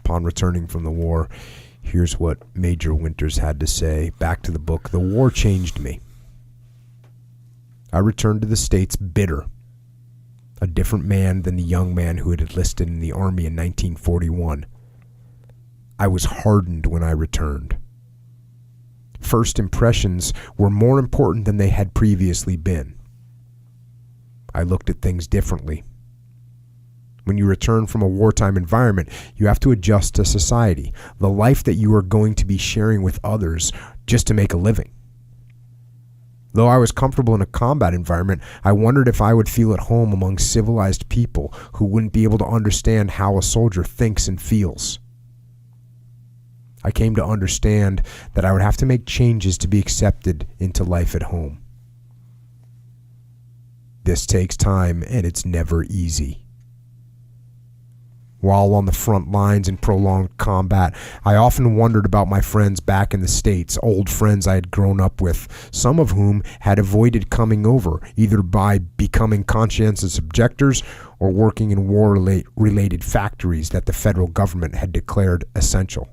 Upon returning from the war, here's what Major Winters had to say. Back to the book. The war changed me. I returned to the States bitter, a different man than the young man who had enlisted in the Army in 1941. I was hardened when I returned. First impressions were more important than they had previously been. I looked at things differently. When you return from a wartime environment, you have to adjust to society, the life that you are going to be sharing with others just to make a living. Though I was comfortable in a combat environment, I wondered if I would feel at home among civilized people who wouldn't be able to understand how a soldier thinks and feels. I came to understand that I would have to make changes to be accepted into life at home. This takes time, and it's never easy. While on the front lines in prolonged combat, I often wondered about my friends back in the States, old friends I had grown up with, some of whom had avoided coming over, either by becoming conscientious objectors or working in war-related factories that the federal government had declared essential.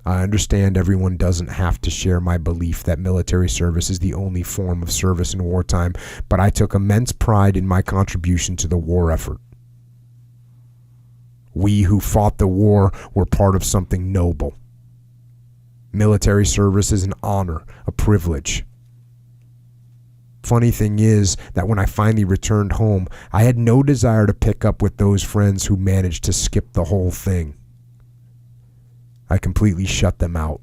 I understand everyone doesn't have to share my belief that military service is the only form of service in wartime, but I took immense pride in my contribution to the war effort. We who fought the war were part of something noble. Military service is an honor, a privilege. Funny thing is that when I finally returned home, I had no desire to pick up with those friends who managed to skip the whole thing. I completely shut them out.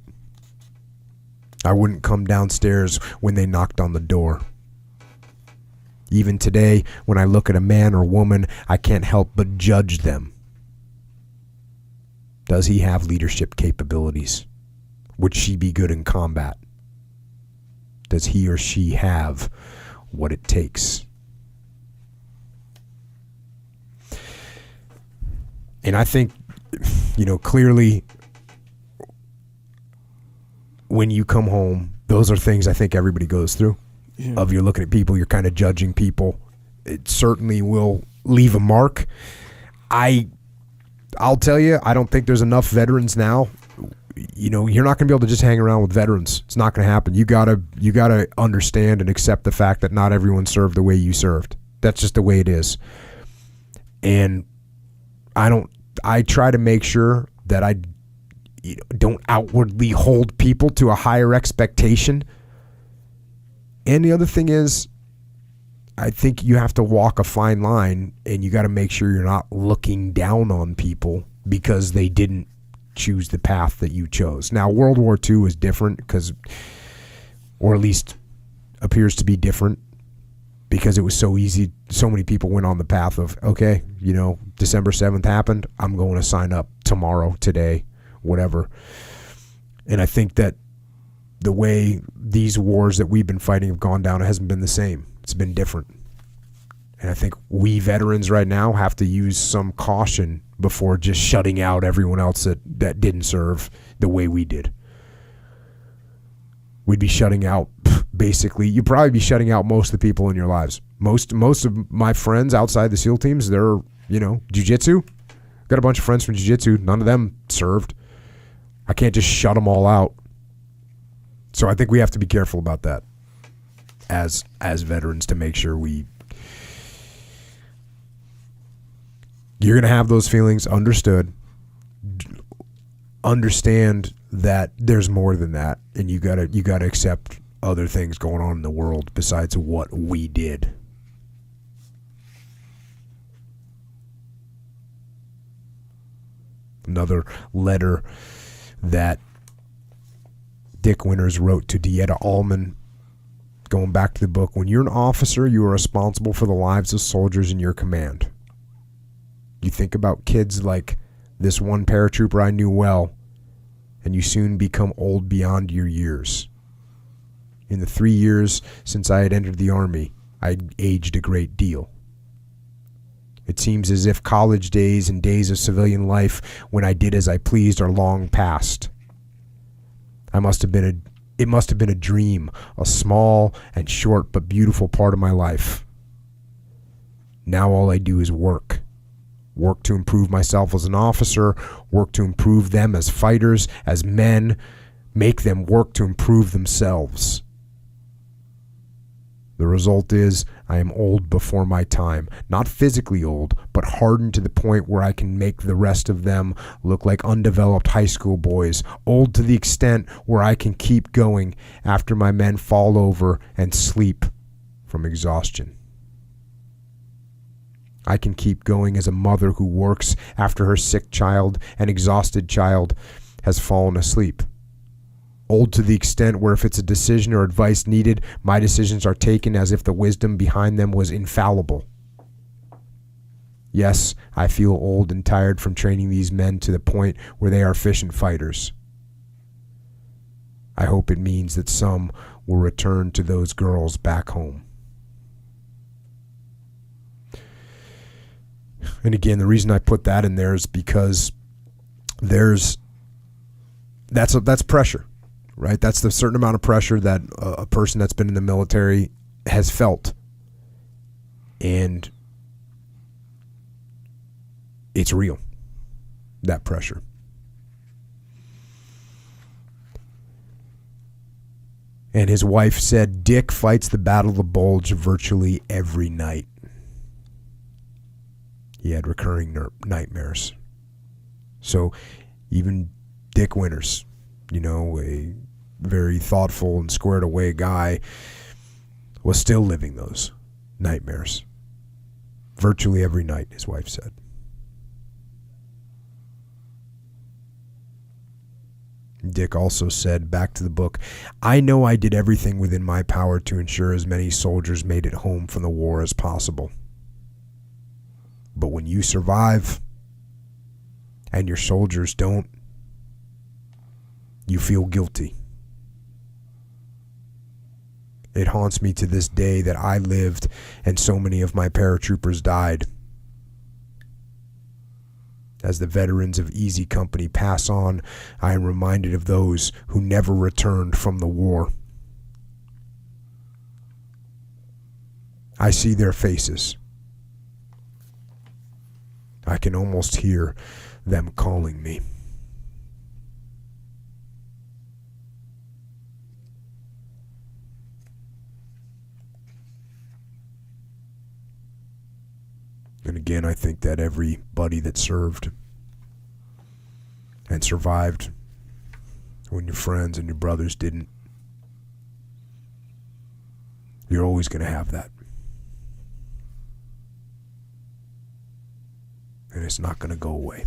I wouldn't come downstairs when they knocked on the door. Even today, when I look at a man or woman, I can't help but judge them. Does he have leadership capabilities? Would she be good in combat? Does he or she have what it takes? And I think, clearly, when you come home, those are things I think everybody goes through. Yeah. Of you're looking at people, you're kind of judging people. It certainly will leave a mark. I'll tell you, I don't think there's enough veterans now. You're not going to be able to just hang around with veterans. It's not going to happen. You gotta understand and accept the fact that not everyone served the way you served. That's just the way it is. And I try to make sure that I don't outwardly hold people to a higher expectation. And the other thing is, I think you have to walk a fine line, and you got to make sure you're not looking down on people because they didn't choose the path that you chose. Now, World War II was different or at least appears to be different, because it was so easy. So many people went on the path of, okay, December 7th happened. I'm going to sign up tomorrow, today, whatever. And I think that the way these wars that we've been fighting have gone down, it hasn't been the same. It's been different. And I think we veterans right now have to use some caution before just shutting out everyone else that didn't serve the way we did. We'd be shutting out, basically, you'd probably be shutting out most of the people in your lives. Most of my friends outside the SEAL teams, they're, jiu-jitsu. Got a bunch of friends from jiu-jitsu. None of them served. I can't just shut them all out. So I think we have to be careful about that as veterans, to make sure you're going to have those feelings, understood. Understand that there's more than that, and you got to accept other things going on in the world besides what we did. Another letter that Dick Winters wrote to Dieta Allman, going back to the book. When you're an officer, you are responsible for the lives of soldiers in your command. You think about kids like this one paratrooper I knew well, and you soon become old beyond your years. In the 3 years since I had entered the Army, I'd aged a great deal. It seems as if college days and days of civilian life when I did as I pleased are long past. It must have been a dream, a small and short but beautiful part of my life. Now all I do is work work to improve myself as an officer, work to improve them as fighters, as men, make them work to improve themselves. The result is I am old before my time. Not physically old, but hardened to the point where I can make the rest of them look like undeveloped high school boys. Old to the extent where I can keep going after my men fall over and sleep from exhaustion. I can keep going as a mother who works after her sick child and exhausted child has fallen asleep. Old to the extent where if it's a decision or advice needed, my decisions are taken as if the wisdom behind them was infallible. Yes, I feel old and tired from training these men to the point where they are efficient fighters. I hope it means that some will return to those girls back home. And again, the reason I put that in there is because that's pressure. Right, that's the certain amount of pressure that a person that's been in the military has felt, and it's real, that pressure. And his wife said Dick fights the Battle of the Bulge virtually every night. He had recurring nightmares. So even Dick Winters, a very thoughtful and squared away guy, was still living those nightmares virtually every night, his wife said. Dick also said, back to the book, I know I did everything within my power to ensure as many soldiers made it home from the war as possible. But when you survive and your soldiers don't, you feel guilty. It haunts me to this day that I lived and so many of my paratroopers died. As the veterans of Easy Company pass on, I am reminded of those who never returned from the war. I see their faces. I can almost hear them calling me. And again, I think that everybody that served and survived when your friends and your brothers didn't, you're always going to have that. And it's not going to go away.